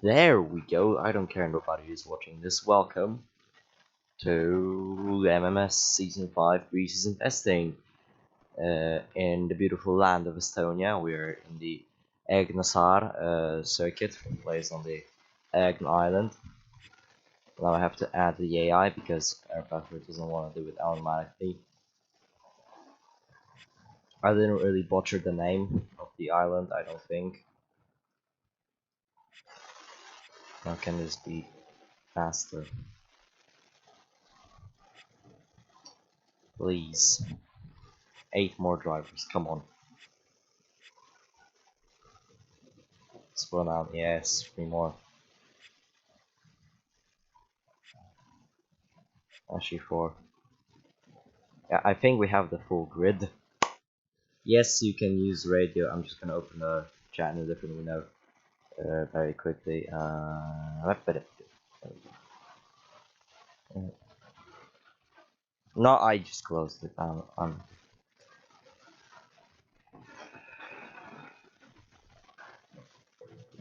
There we go. I don't care nobody who's watching this. Welcome to MMS Season 5 pre-season testing in the beautiful land of Estonia. We're in the Aegna Saar circuit, placed on the Aegna island. Now I have to add the AI because Airpathway doesn't want to do it automatically. I didn't really butcher the name of the island, I don't think. Now can this be faster? Please. 8 more drivers, come on. Let's run out, yes, 3 more. Actually 4. Yeah, I think we have the full grid. Yes, you can use radio. I'm just gonna open the chat in a different window very quickly. No, I just closed it.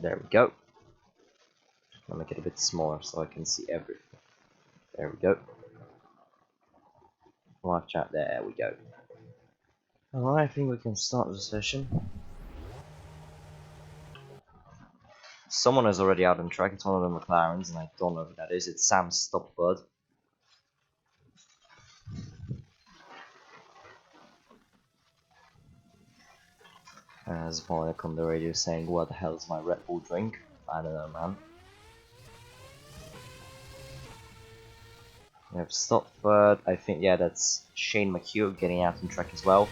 There we go. I'll make it a bit smaller so I can see everything. There we go. Live chat. There we go. Alright, I think we can start the session. Someone is already out on track. It's one of the McLarens, and I don't know who that is. It's Sam Stopbird. There's Monica on the radio saying, "What the hell is my Red Bull drink?" I don't know, man. We have Stopbird. I think, yeah, that's Shane McHugh getting out on track as well.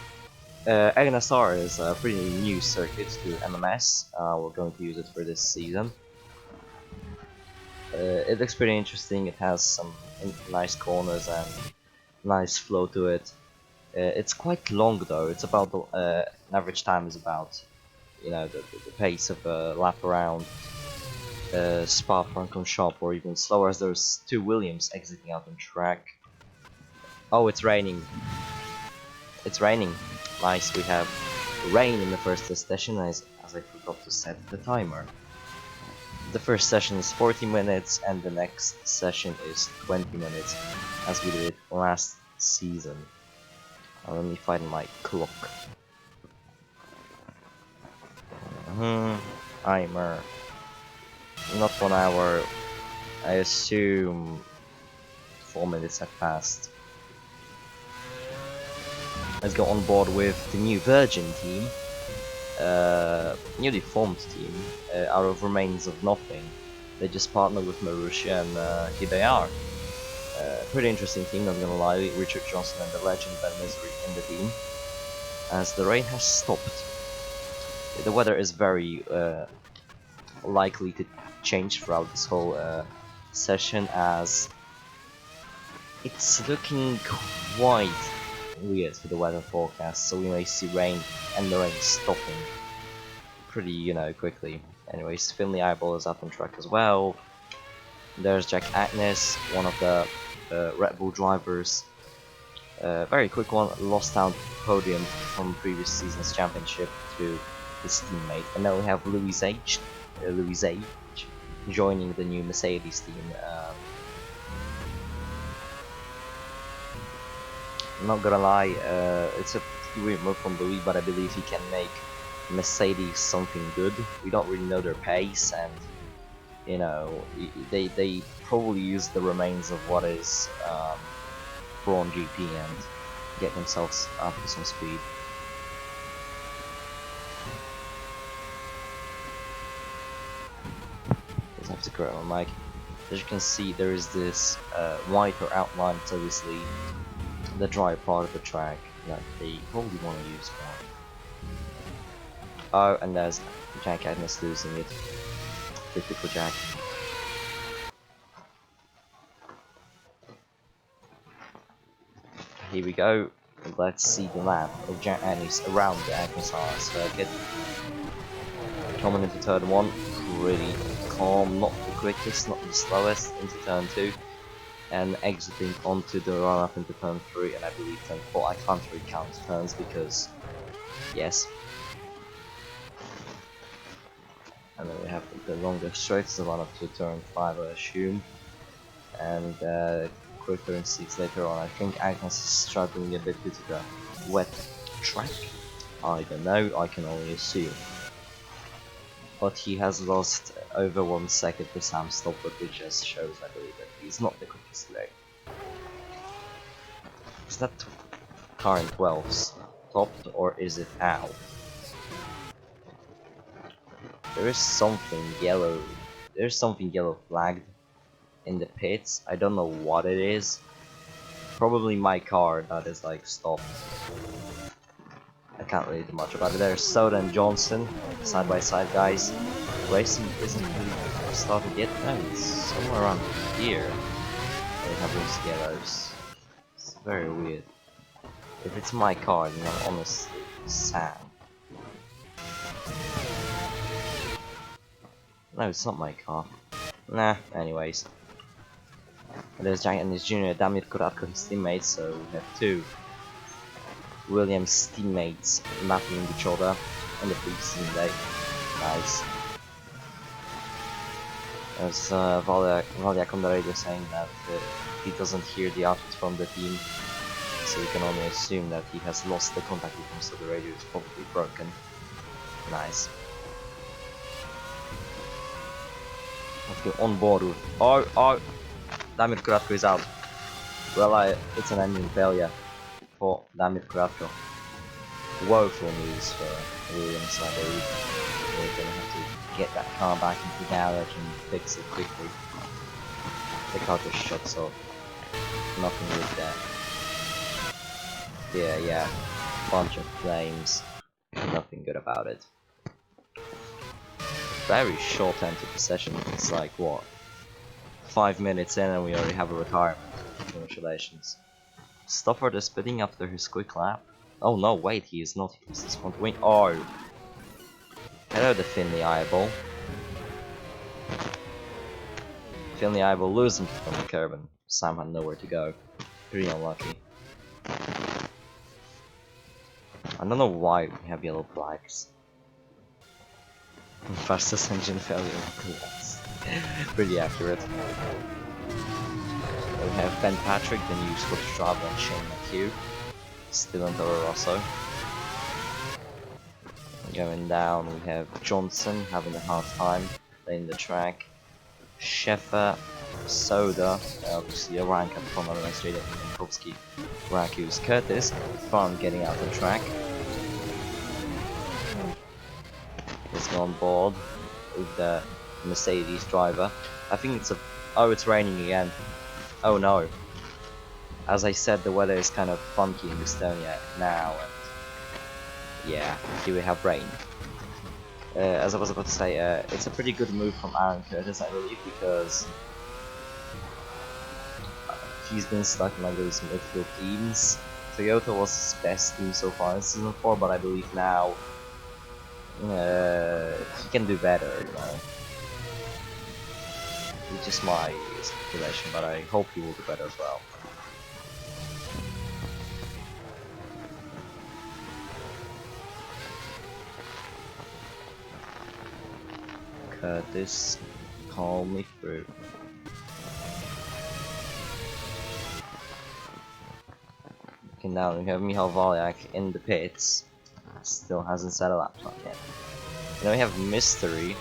Aegna Saar is a pretty new circuit to MMS. We're going to use it for this season. It looks pretty interesting. It has some nice corners and nice flow to it. It's quite long though. It's about an average time is about, you know, the pace of a lap around Spa-Francorchamps, or even slower, as there's 2 Williams exiting out on track. Oh, it's raining. It's raining. Nice. We have rain in the first session, as I forgot to set the timer. The first session is 40 minutes and the next session is 20 minutes, as we did last season. Let me find my clock. Timer. Not 1 hour. I assume 4 minutes have passed. Let's go on board with the new Virgin team. Newly formed team, out of remains of nothing. They just partnered with Marussia, and here they are. Pretty interesting team, not gonna lie. Richard Johnson and the legend Ben Misery in the team. As the rain has stopped, the weather is very likely to change throughout this whole session, as it's looking quite weird for the weather forecast, so we may see rain and the rain stopping pretty, you know, quickly. Anyways, Finley Eyeball is up on track as well. There's Jack Agnes, one of the Red Bull drivers. Very quick one, lost out podium from previous season's championship to his teammate. And now we have Louis H joining the new Mercedes team. I'm not gonna lie, it's a weird move from Louis, but I believe he can make Mercedes something good. We don't really know their pace, and you know, they probably use the remains of what is Braun GP and get themselves up to some speed. Just have to correct my mic. As you can see, there is this whiter outline. It's obviously the dry part of the track that they probably want to use more. Oh, and there's Jack Agnes losing it. Typical Jack. Here we go. Let's see the lap of Jack Agnes around the Agnes circuit. Coming into turn 1, pretty calm, not the quickest, not the slowest into turn 2. And exiting onto the run up into turn 3 and I believe turn 4. I can't really count turns because, yes. And then we have the longer straights, the one up to turn 5 I assume. And quick turn 6 later on. I think Aegna's struggling a bit due to the wet track. I don't know, I can only assume. But he has lost over 1 second to Sam Stopper, which just shows, I believe, that he's not the quickest today. Is that car in 12s topped, or is it out? There is something yellow flagged in the pits. I don't know what it is. Probably my car that is like stopped. I can't really do much about it. There's Soda and Johnson, side by side guys. Racing isn't really started yet. No, it's somewhere around here. They have those yellows. It's very weird. If it's my car, then I'm honestly sad. No, it's not my car. Nah, anyways. There's Jack and his junior, Damir Kuratko, his teammates, so we have two Williams teammates battling each other on the preseason day. Nice. There's Valiak on the radio saying that he doesn't hear the output from the team, so we can only assume that he has lost the contact with him, so the radio is probably broken. Nice. Okay, on board with... Oh! Damir Kuratko is out. Well, it's an engine failure for Damir Kuratko. Woeful news for Williams, I believe. We're gonna have to get that car back into the garage and fix it quickly. The car just shuts off. Nothing good there. Yeah. Bunch of flames. Nothing good about it. Very short end to the session. It's like, what? 5 minutes in and we already have a retirement. Congratulations. Stofford is spitting after his quick lap. Oh no, wait, he is not. He's his front wing. Oh! Hello, the Finley eyeball. Finley eyeball losing from the curb and Sam had nowhere to go. Pretty unlucky. I don't know why we have yellow flags. Fastest engine failure. Pretty accurate. We have Ben Patrick, the new Scottish driver, and Shane McHugh. Still in Toro Rosso. Going down, we have Johnson having a hard time playing the track. Sheffer, Soda, obviously a rank up from MMS Radio, Jankowski, Rakus, Curtis, fun getting out the track. He's on board with the Mercedes driver. I think it's it's raining again. Oh no. As I said, the weather is kind of funky in Estonia now, and yeah, here we have rain. As I was about to say, it's a pretty good move from Aaron Curtis, I believe, because he's been stuck in like those midfield teams. Toyota was his best team so far in Season 4, but I believe now he can do better, you know. It's just my speculation, but I hope he will do better as well. Cut this calmly through. Okay, now we have Michal Valiak in the pits. Still hasn't set a lap time yet. Then we have Mystery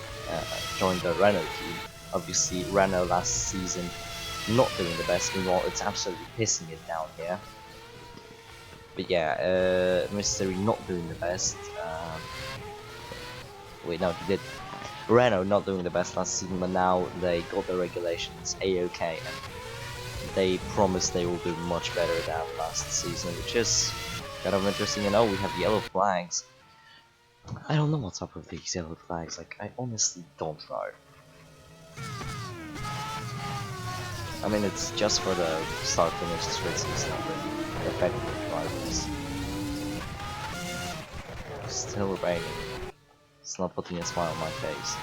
joined the Renault team. Obviously, Renault last season not doing the best. Meanwhile, it's absolutely pissing it down here. But yeah, Mystery not doing the best. Wait, no, he did. Renault not doing the best last season, but now they got the regulations A-OK, and they promise they will do much better than last season, which is kind of interesting. And oh, we have yellow flags. I don't know what's up with these yellow flags, like, I honestly don't know. I mean, it's just for the start-finish straights and stuff, and the effective drivers. Still raining. It's not putting a smile on my face.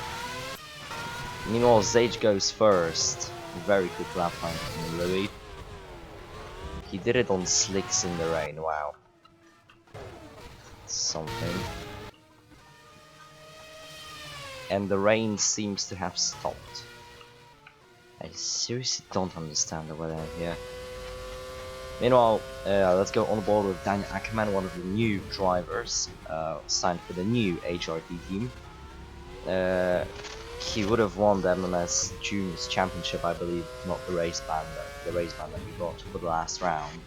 Meanwhile, Zage goes first. Very quick lap time from Louis. He did it on slicks in the rain, wow. Something. and the rain seems to have stopped. I seriously don't understand the weather here. Meanwhile, let's go on board with Daniel Ackerman, one of the new drivers signed for the new HRT team. He would have won the MMS Juniors Championship, I believe, not the race ban that he got for the last round.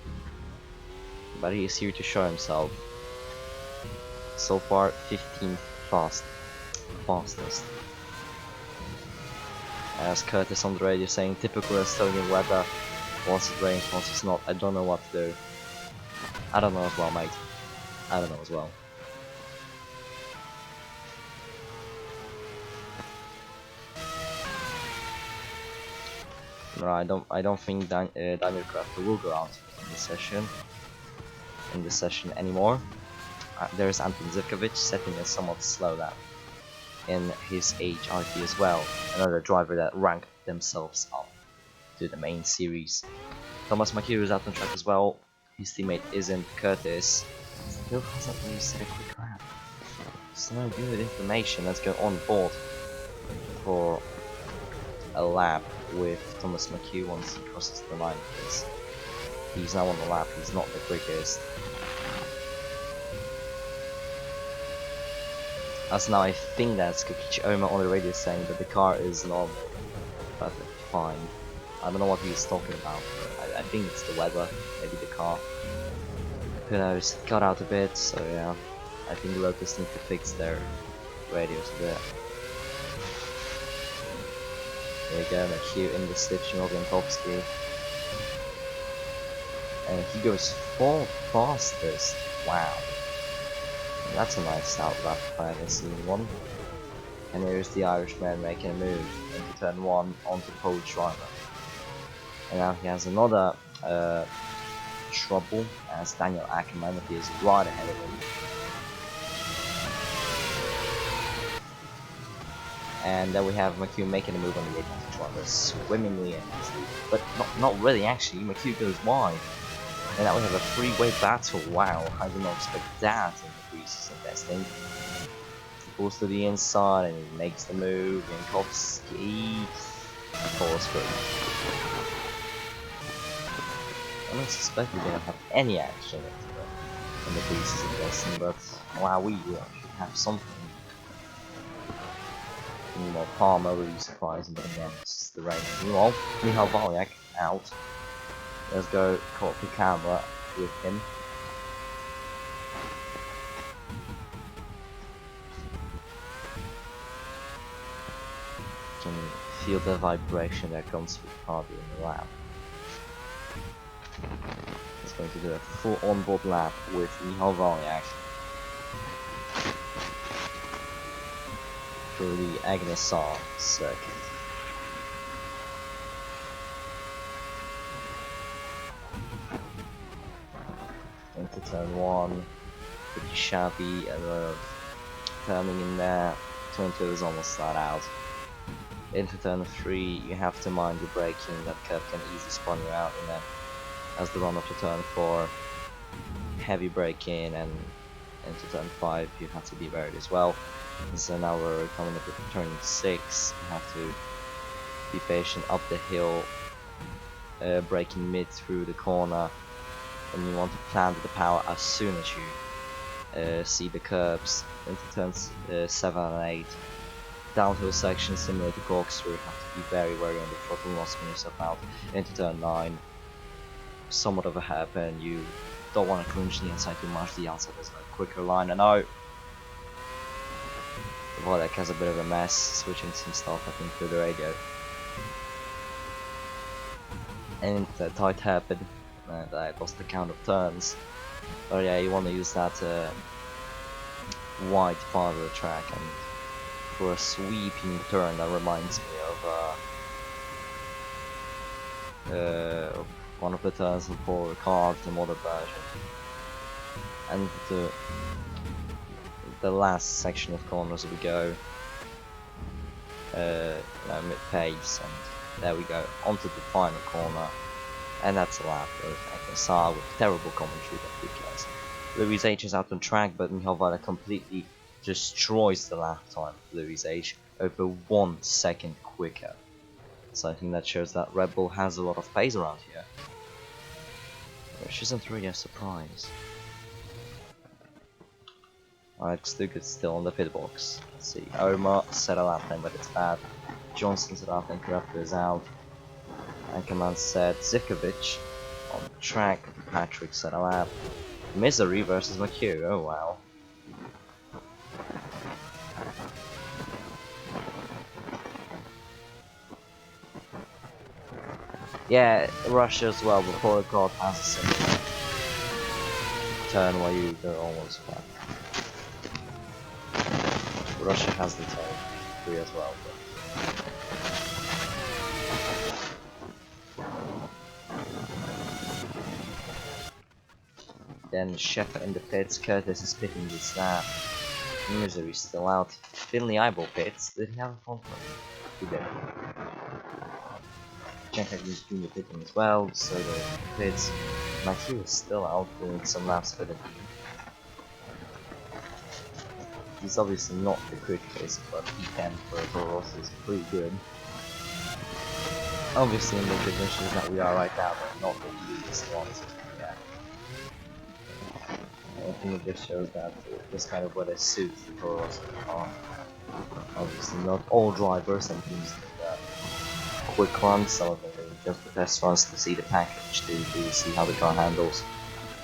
But he is here to show himself. So far, 15th fastest. As Curtis on the radio saying, typical Estonian weather. Once it rains, once it's not. I don't know what to do. I don't know as well, mate. I don't know as well. No, I don't think Daniel Crafter will go out in this session anymore. There's Anton Zivkovic setting a somewhat slow lap in his HRT as well. Another driver that ranked themselves up to the main series. Thomas McHugh is out on track as well. His teammate isn't. Curtis still hasn't really set a quick lap. It's no good information. Let's go on board for a lap with Thomas McHugh once he crosses the line, because he's now on the lap. He's not the quickest. As now I think that's Kokichi Oma on the radio saying that the car is not perfectly fine. I don't know what he's talking about, but I think it's the weather, maybe the car. Who knows, it got out a bit, so yeah. I think Lotus need to fix their radios a bit. There we go, McHugh in the stitching of Jankowski. And he goes 4th fastest. Wow. That's a nice start lap if I haven't seen one. And here's the Irishman making a move into turn 1 onto pole driver. And now he has another trouble as Daniel Ackerman appears right ahead of him. And then we have McHugh making a move on the Aegna driver swimmingly and easily. But not really actually, McHugh goes wide. And now we have a three-way battle. Wow, I did not expect that in the preseason testing. He pulls to the inside and he makes the move. Jankowski falls through. I don't suspect we didn't have any action in the preseason testing, but wow, we should have something. Meanwhile, Palmer really surprising, but again, it's just the rain. Meanwhile, Michal Valyak out. Let's go caught the camera with him. Can feel the vibration that comes with Hardy in the lap. He's going to do a full onboard lap with Michal Valyak through the Aegna Saar circuit. Into turn 1, pretty shabby, a lot of turning in there. Turn 2 is almost flat out. Into turn 3, you have to mind your braking, that curve can easily spun you out, and then as the run up to turn 4, heavy braking, and into turn 5 you have to be worried as well. So now we're coming up to turn 6, you have to be patient up the hill, braking mid through the corner, and you want to plant the power as soon as you see the curbs. Into turns 7 and 8, downhill section similar to corkscrew, you have to be very wary on the throttle, not spin yourself out. Into turn 9, somewhat of a hairpin, you don't want to clinch the inside too much, the outside is a quicker line, and out. Volek has a bit of a mess, switching some stuff I think through the radio. And into a tight hairpin, and I lost the count of turns. But yeah, you want to use that wide part of the track, and for a sweeping turn that reminds me of one of the turns for Card, the modern version. And the last section of corners we go mid-pace, and there we go onto the final corner, and that's a lap of Aegna Saar with terrible commentary that because Louis H is out on track, but Michal Valyak completely destroys the lap time of Louis H. over 1 second quicker. So I think that shows that Red Bull has a lot of pace around here, which isn't really a surprise. Alright, Stuka is still on the pit box. Let's see, Omar set a lap time, but it's bad. Johnson set a lap time, Kraft goes out. Anchorman set Zivkovic on the track. Patrick set a lap. Misery versus McHugh, oh wow. Yeah, Russia as well, but Polakov has a similar turn where you go almost flat. Russia has the turn 3 as well. Then Shepard in the pits, Curtis is pitting this lap. Misery still out. Finley eyeball pits. Did he have a front run? He did. Jack is junior pitting as well, so the pits. Matthew is still out doing some laps for the team. He's obviously not the quickest, but he can for a Toros is pretty good. Obviously in the conditions that we are right now, but not the easiest ones. Yeah. I think it just shows that this kind of weather suits the Toros car. Obviously not all drivers and teams quick runs, some of them just the test runs to see the package, to see how the car handles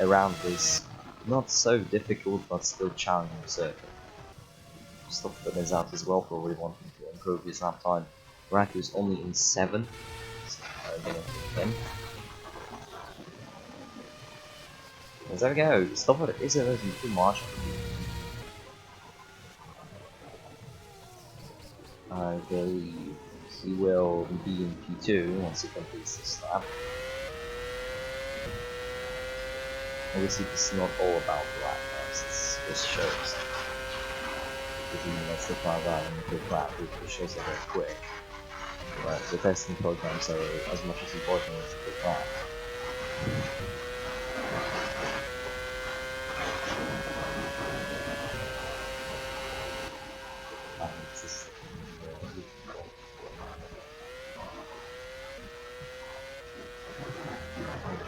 around this not so difficult but still challenging circuit. Stockton is out as well, probably wanting to improve his lap time. Raku is only in 7th, so I'm gonna pick him. And there we go, Stockton isn't losing too much. I believe he will be in P2 once he completes this lap. Obviously this is not all about the lap times, this shows. Let's look like that in the quick lap, which shows that they're quick. But the testing programs are as much as important as the quick lap.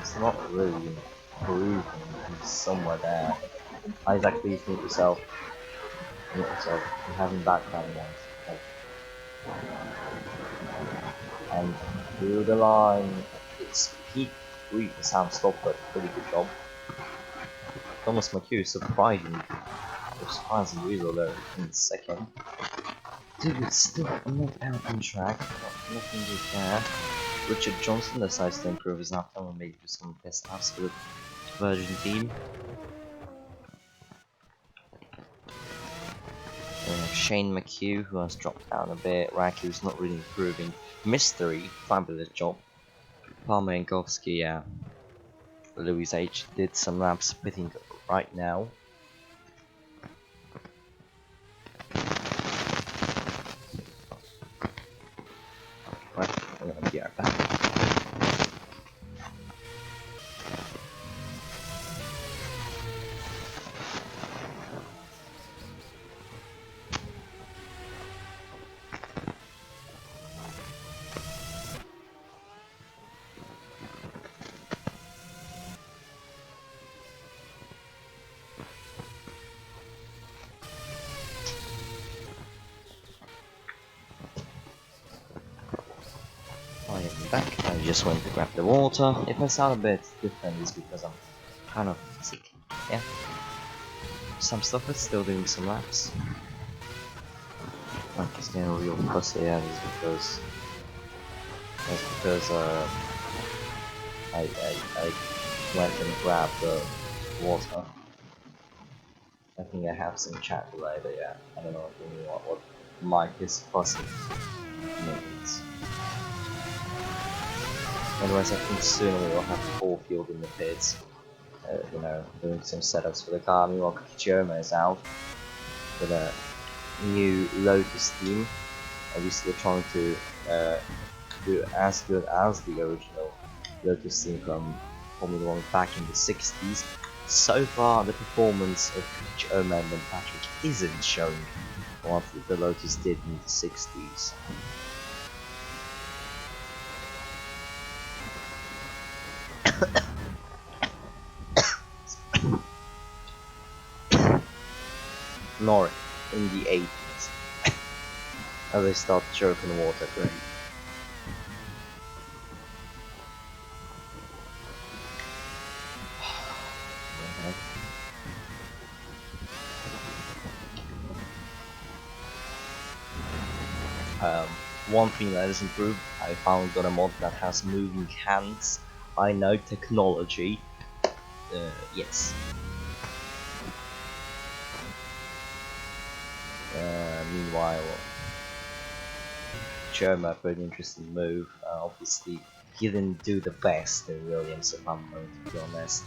It's not really improving, he's somewhere there. Isaac, please move yourself. So we haven't background ones. And through the line, it's P3 for Sam Stopper, pretty good job. Thomas McHugh surprisingly result there in 2nd. Dude, it's still not out on track, nothing good there. Richard Johnson decides to improve his lap time and maybe do some test laps for the Virgin team. Shane McHugh, who has dropped down a bit. Raku's not really improving. Mystery, fabulous job. Palmer Yankovsky, yeah. Louis H did some laps pitting right now. Right, I'm gonna be right back. I am back. I just went to grab the water. If I sound a bit different, it's because I'm kind of sick. Yeah. Some stuff is still doing some laps. I'm just getting real fussy, yeah, that's because I went and grabbed the water. I think I have some chat later, yeah. I don't know what Mike is fussy means. Otherwise, I think soon we will have full field in the pits. You know, doing some setups for the car. Meanwhile, Kichiyoma is out with a new Lotus team. Obviously, they're trying to do as good as the original Lotus team from Formula 1 back in the 60s. So far, the performance of Kichiyoma and Patrick isn't showing what the Lotus did in the 60s. Nor in the 80s, as they start choking water great. One thing that is improved, I found got a mod that has moving hands. I know technology. Yes. Meanwhile, Germa, pretty interesting move. Obviously, he didn't do the best in Williams, if I'm going to be honest.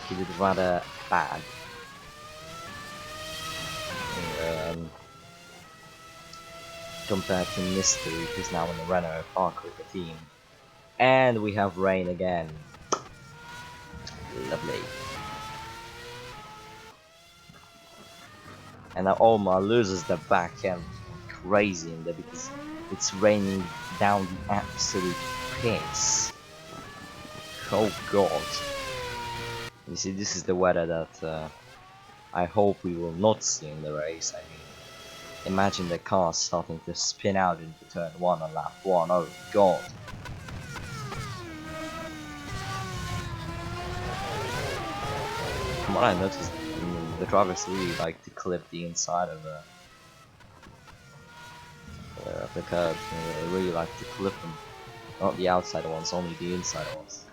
He did rather bad. Compared to Mystery, who's now in the Renault far quicker team. And we have Rain again. Lovely. And now Omar loses the back end crazy in there because it's raining down the absolute piss. Oh god. You see, this is the weather that I hope we will not see in the race. I mean, imagine the car starting to spin out into turn 1 on lap 1. Oh god. From what I noticed, the drivers really like to clip the inside of the curb. They really like to clip them. Not the outside ones, only the inside ones.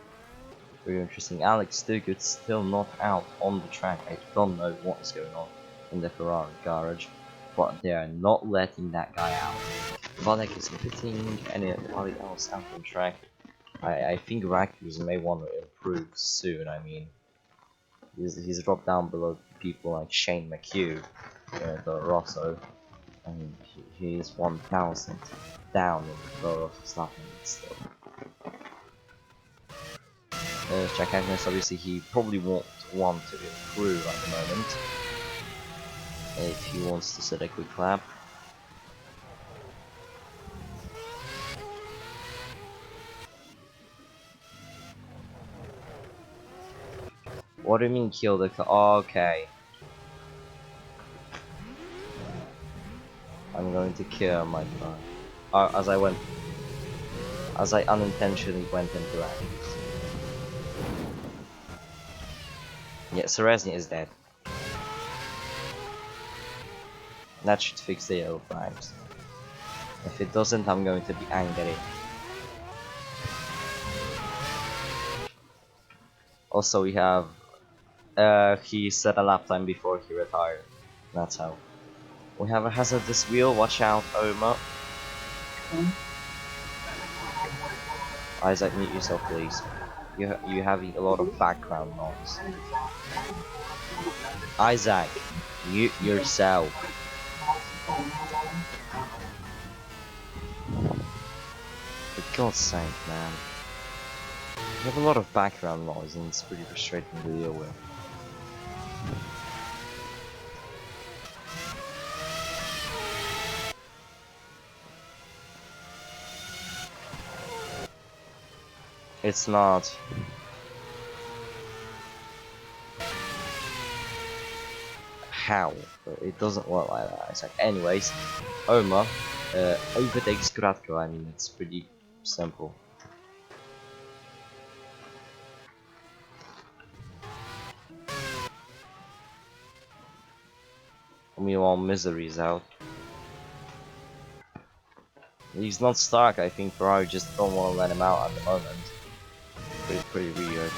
Very interesting. Alex Duguid's still not out on the track. I don't know what's going on in the Ferrari garage, but they are not letting that guy out. Valek is pitting, anybody else out on track. I think Rackers may want to improve soon. I mean, he's dropped down below people like Shane McHugh, the Rosso, and he is 1,000 down in the floor of Verstappen still. Jack Aegna, obviously he probably won't want to improve at the moment if he wants to set a quick lap. What do you mean kill the car? Oh, okay. I'm going to kill my car. As I unintentionally went into that. Yeah, Serezny is dead. That should fix the yellow flags. If it doesn't, I'm going to be angry. Also, we have he set a lap time before he retired. That's how. We have a hazardous wheel. Watch out, Omar. Isaac, mute yourself, please. You have a lot of background noise. Isaac, mute yourself. For God's sake, man. You have a lot of background noise and it's pretty frustrating to deal with. It's not. How? It doesn't work like that. It's like, anyways, Omar overtakes Kratko. I mean, it's pretty simple. Meanwhile, Misery's out. He's not stuck. I think Ferrari just don't want to let him out at the moment. Pretty weird.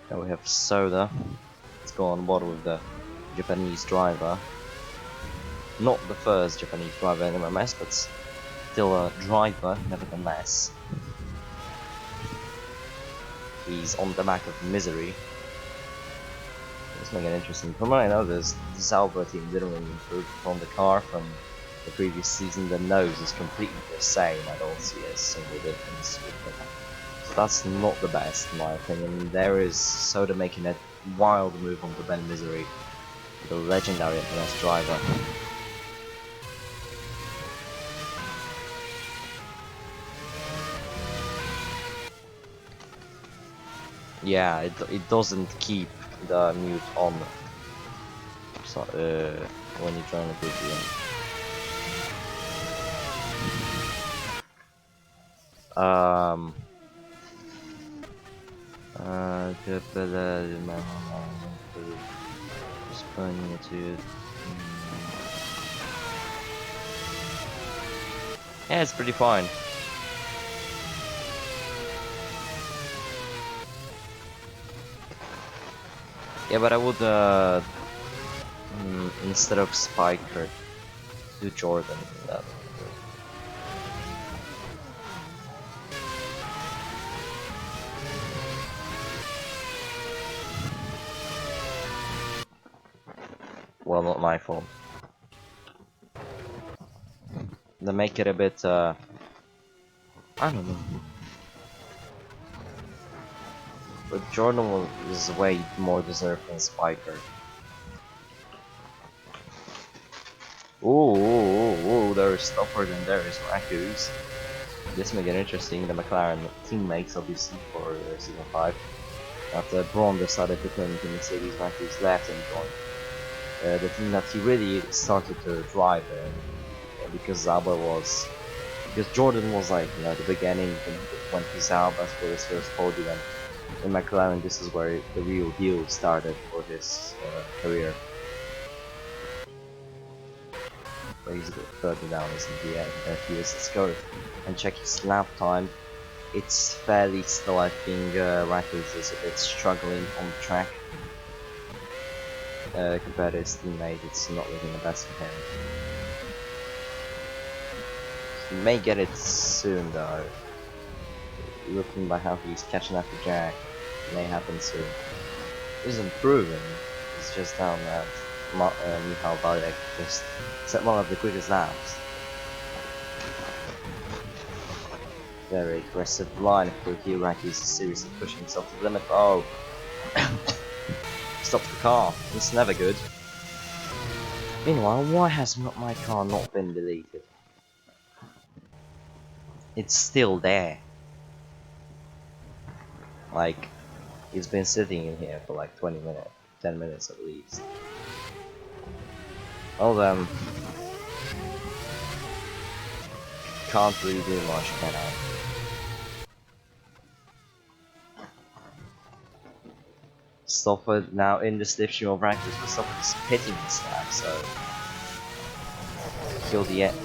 Now we have Soda. Let's go on board with the Japanese driver. Not the first Japanese driver in MMS, but still a driver nevertheless. He's on the back of Misery. Let's make it interesting. From what I know, this Albert team didn't really improve from the car from the previous season. The nose is completely the same. I don't see a single difference with it. So that's not the best in my opinion. There is Soda making a wild move onto Ben Misery. the legendary MMS driver. Yeah, it doesn't keep the mute on. So, when you join a group game. Responding to. Yeah, it's pretty fine. Yeah, but I would instead of Spiker, do Jordan. That. Well, not my fault. They make it a bit, I don't know. But Jordan is way more deserved than Spiker. Ooh, there is Stopper and there is Raccoons. This may get interesting. The McLaren teammates, obviously, for Season 5. After Braun decided to turn into Mercedes, Raccoons left and joined the team that he really started to drive because Jordan was like, at the beginning when he's out for his first podium, and in McLaren this is where the real deal started for his career. But he's a bit further down is in the end. Let's go and check his lap time. It's fairly slow. I think Rackles is a bit struggling on the track. Compared to his teammate, it's not looking the best for him. He may get it soon though. Looking by how he's catching up to Jack, it may happen soon. He's improving, it's just down that Michal Balek just set one of the quickest laps. Very aggressive line for Hirak is seriously pushing himself to the limit. Oh! Stops the car, it's never good. Meanwhile, why has my car not been deleted? It's still there. Like, it's been sitting in here for like 20 minutes, 10 minutes at least. Well can't really do much, can I? Stofford now in the slipstream of Rankers, but Stofford is pitting this lap, so kill the end.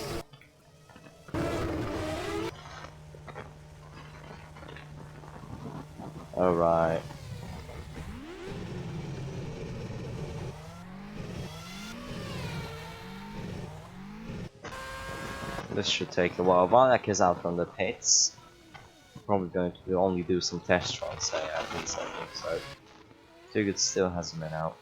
Alright. This should take a while. Valak is out from the pits. Probably going to only do some test runs, at least I think so. Tugut still hasn't been out.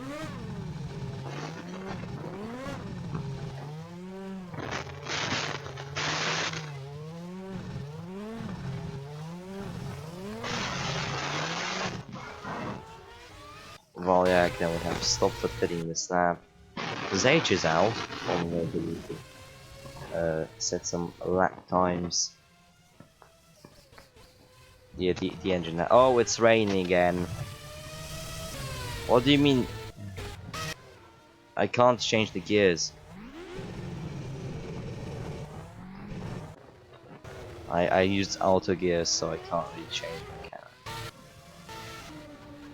Valyak, then we have stopped for pitting this lap. Zage is out on the set some lap times. Yeah, the engine now. Oh, it's raining again. What do you mean? I can't change the gears. I used auto gears, so I can't really change my car.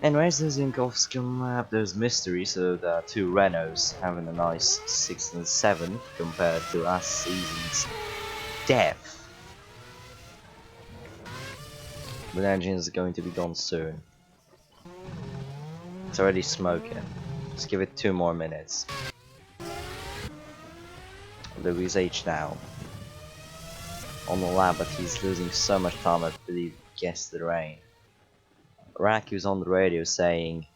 Anyways, there's Yankovsky lap, there's Mystery, so the two Renaults having a nice 6 and 7 compared to last season's death. But the engine is going to be gone soon. It's already smoking. Just give it 2 more minutes. Louis H now on the lap, but he's losing so much time, I believe, guess the rain. Raku's on the radio saying,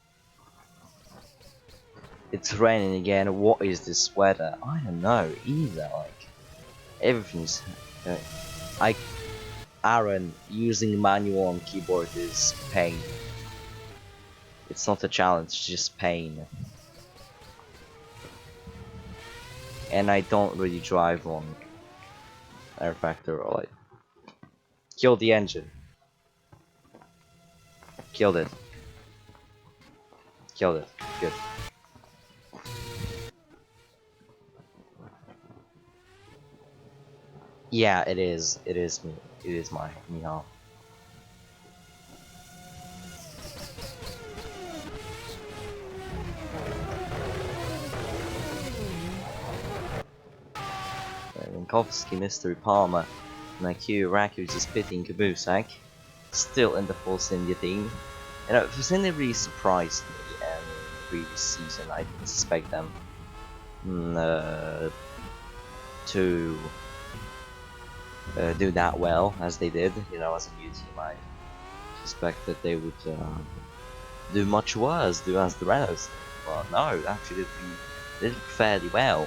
"It's raining again, what is this weather?" I don't know either, like, everything's... Aaron, using manual on keyboard is pain. It's not a challenge, it's just pain. and I don't really drive on air factor or like. Kill the engine. Killed it. Killed it. Good. Yeah, it is. It is me. It is my Mihal. Minkowski, Mystery Palmer, Naku, Raku just pitting Kabusak. Still in the full India team. You know, India really surprised me in the previous season. I didn't suspect them to do that well as they did. You know, as a new team, I suspected they would do much worse, do as the Renos. Well, no, actually they did fairly well.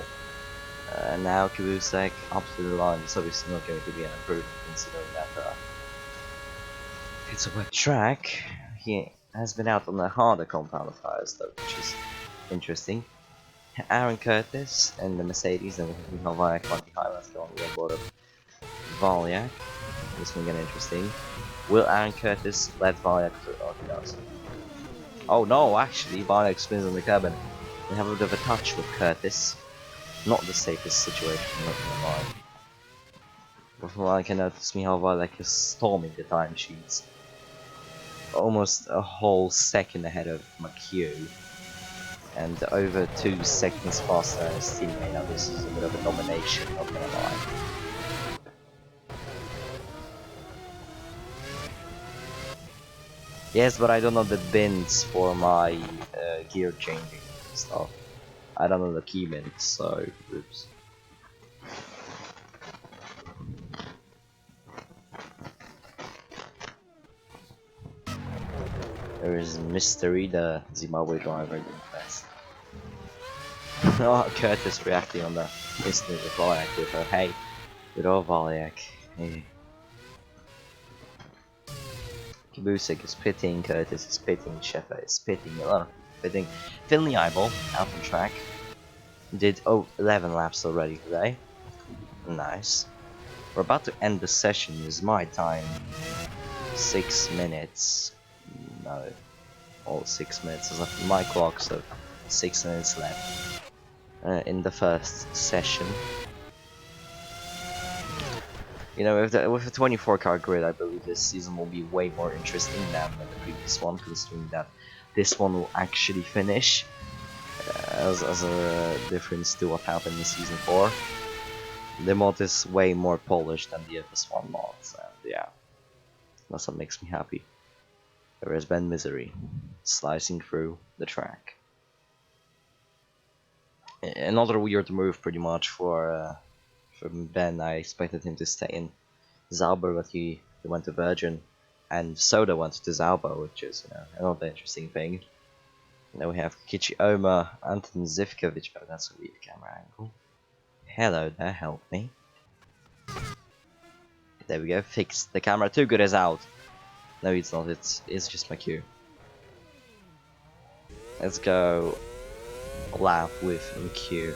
Now Kabusek up to the line is obviously not going to be an improvement considering that it's a wet track. He has been out on the harder compound of tires though, which is interesting. Aaron Curtis and the Mercedes, then we have Michal Vayak on behind, let's go on the board of Valyak. This one getting interesting. Will Aaron Curtis let Valyak through? Oh, he does. Oh no, actually, Valyak spins on the cabin. They have a bit of a touch with Curtis. Not the safest situation, not gonna lie. But from what I can notice, Michal Valyak is storming the timesheets. Almost a whole second ahead of McHugh. And over 2 seconds faster than his teammate. Now this is a bit of a domination, not gonna lie. Yes, but I don't know the bins for my gear changing stuff. I don't know the key bins, so oops. There is Mystery, the Zimbabwe driver, doing best. Oh, Curtis reacting on the instant with Valyak with her, hey, good old Valyak, hey. Kabusik is pitting, Curtis is pitting, Sheffer is pitting, a lot of pitting. Finley Eyeball, out on track. Did 11 laps already today. Nice. We're about to end the session, is my time. 6 minutes. No. All 6 minutes is left on my clock, so 6 minutes left. In the first session. You know, with a 24-car grid, I believe this season will be way more interesting than the previous one, considering that this one will actually finish as a difference to what happened in Season 4. The mod is way more polished than the FS1 mods, and yeah, that's what makes me happy. There has been Misery, slicing through the track. Another weird move, pretty much, for Ben. I expected him to stay in Zauber, but he went to Virgin, and Soda went to Zauber, which is, you know, another interesting thing. And then we have Kichioma, Anton Zivkovic. Oh, that's a weird camera angle. Hello there, help me. There we go, fixed. The camera too good is out. No, it's not. It's just my cue. Let's go lap with MQ.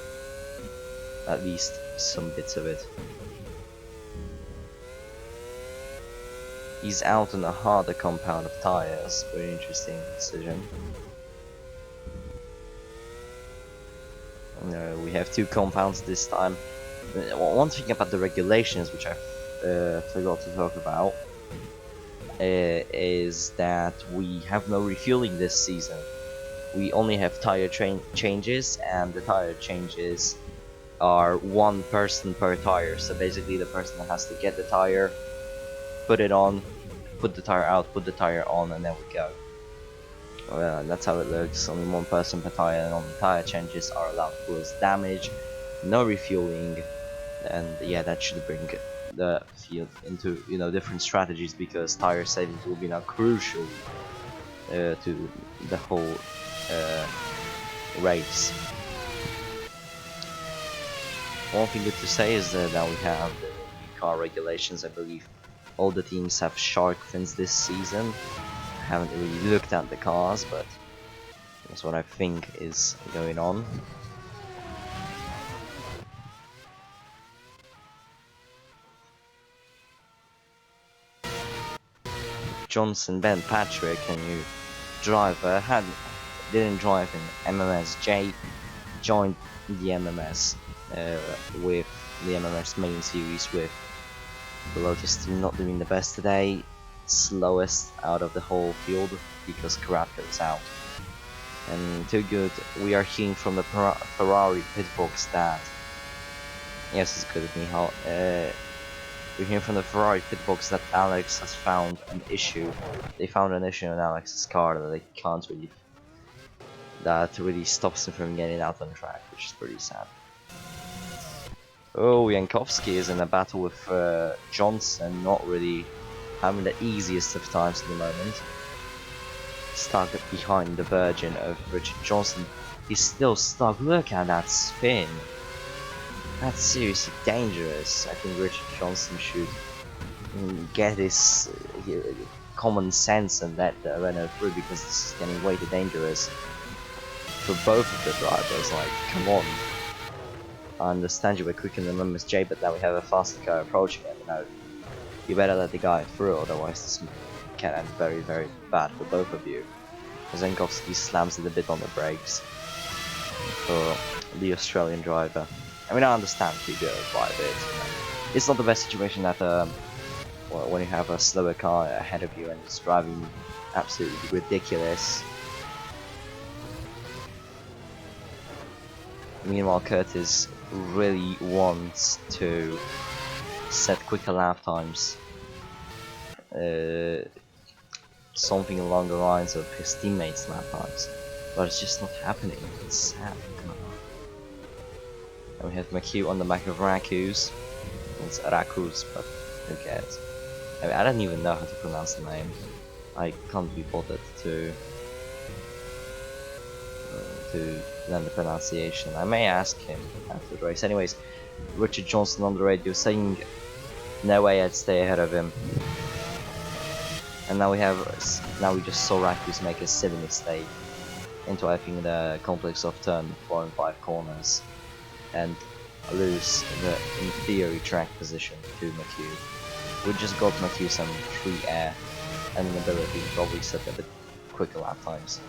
At least some bits of it. He's out on a harder compound of tires. Very interesting decision. We have 2 compounds this time. One thing about the regulations, which I forgot to talk about, is that we have no refueling this season. We only have tire changes, and the tire changes are 1 person per tire. So basically the person that has to get the tire, put it on, put the tire out, put the tire on, and then we go. That's how it looks. Only 1 person per tire, and only tire changes are allowed to cause damage. No refueling, and yeah, that should bring the field into, you know, different strategies, because tire savings will be now crucial to the whole race. One thing good to say is that now we have the new car regulations. I believe all the teams have shark fins this season. I haven't really looked at the cars, but that's what I think is going on. Johnson, Ben Patrick, a new driver, didn't drive in MMS. Jay joined the MMS with the MMS main series with the Lotus team not doing the best today, slowest out of the whole field because Karatko is out. And too good, we are hearing from the Ferrari pit box that, yes, it's good with me, we're hearing from the Ferrari pit box that Alex has found an issue. They found an issue in Alex's car that they can't really, that really stops him from getting out on track, which is pretty sad. Oh, Jankowski is in a battle with Johnson, not really having the easiest of times at the moment. Stuck behind the Virgin of Richard Johnson. He's still stuck. Look at that spin. That's seriously dangerous. I think Richard Johnson should get his common sense and let the Renault through, because this is getting way too dangerous for both of the drivers. Like, come on. I understand you were quicker than MMSJ, but now we have a faster car approaching it. You know, you better let the guy through, otherwise this can end very, very bad for both of you. Jankowski slams it a bit on the brakes for the Australian driver. I mean, I understand he goes quite a bit. It's not the best situation that well, when you have a slower car ahead of you and it's driving absolutely ridiculous. Meanwhile, Curtis really wants to set quicker lap times. Something along the lines of his teammates' lap times, but it's just not happening. It's sad. Come on. And we have McHugh on the back of Rakus. It's Rakus, but who cares? I mean, I don't even know how to pronounce the name. I can't be bothered to learn the pronunciation. I may ask him after the race. Anyways, Richard Johnson on the radio saying no way I'd stay ahead of him. And now we just saw Rakus make a silly mistake into, I think, the complex of turn 4 and 5 corners and lose the, in theory, track position to McHugh. We just got McHugh some free air and an ability to probably set a bit quicker lap times.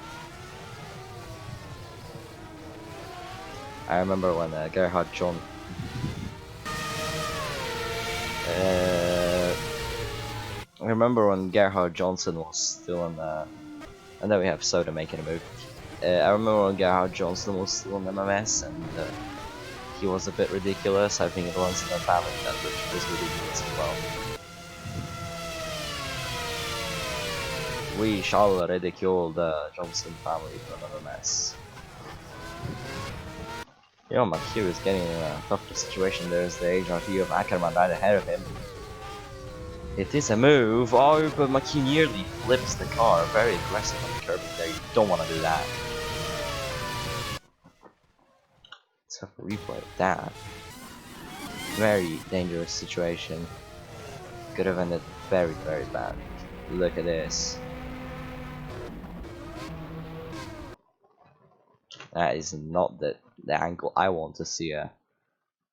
I remember when Gerhard John I remember when Gerhard Johnson was still in and then we have Soda making a move. I remember when Gerhard Johnson was still in MMS and he was a bit ridiculous. I think it runs in the family that Richard is ridiculous as well. We shall ridicule the Johnson family from MMS. You know, McHugh is getting in a tougher situation. There's the HRT of Ackerman right ahead of him. It is a move. Oh, but McHugh nearly flips the car. Very aggressive on the curb there. You don't want to do that. Let's have a replay of that. Very dangerous situation. Could have ended very, very bad. Look at this. That is not the angle I want to see a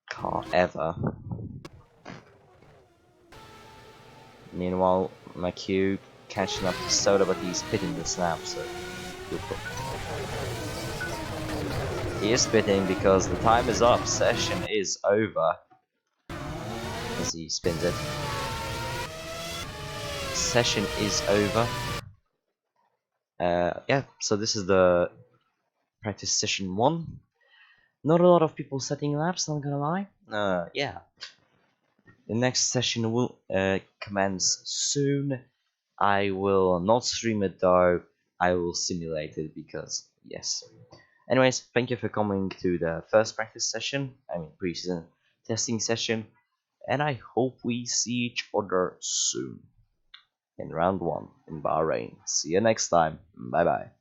car ever. Meanwhile, McHugh catching up to Soda, but he's pitting the snap, so he is pitting because the time is up. Session is over. As he spins it. Session is over. Yeah, so this is the practice session 1. Not a lot of people setting laps, not gonna lie. Yeah. The next session will commence soon. I will not stream it though. I will simulate it because, yes. Anyways, thank you for coming to the first practice session. I mean, pre-season testing session. And I hope we see each other soon. In round 1 in Bahrain. See you next time. Bye bye.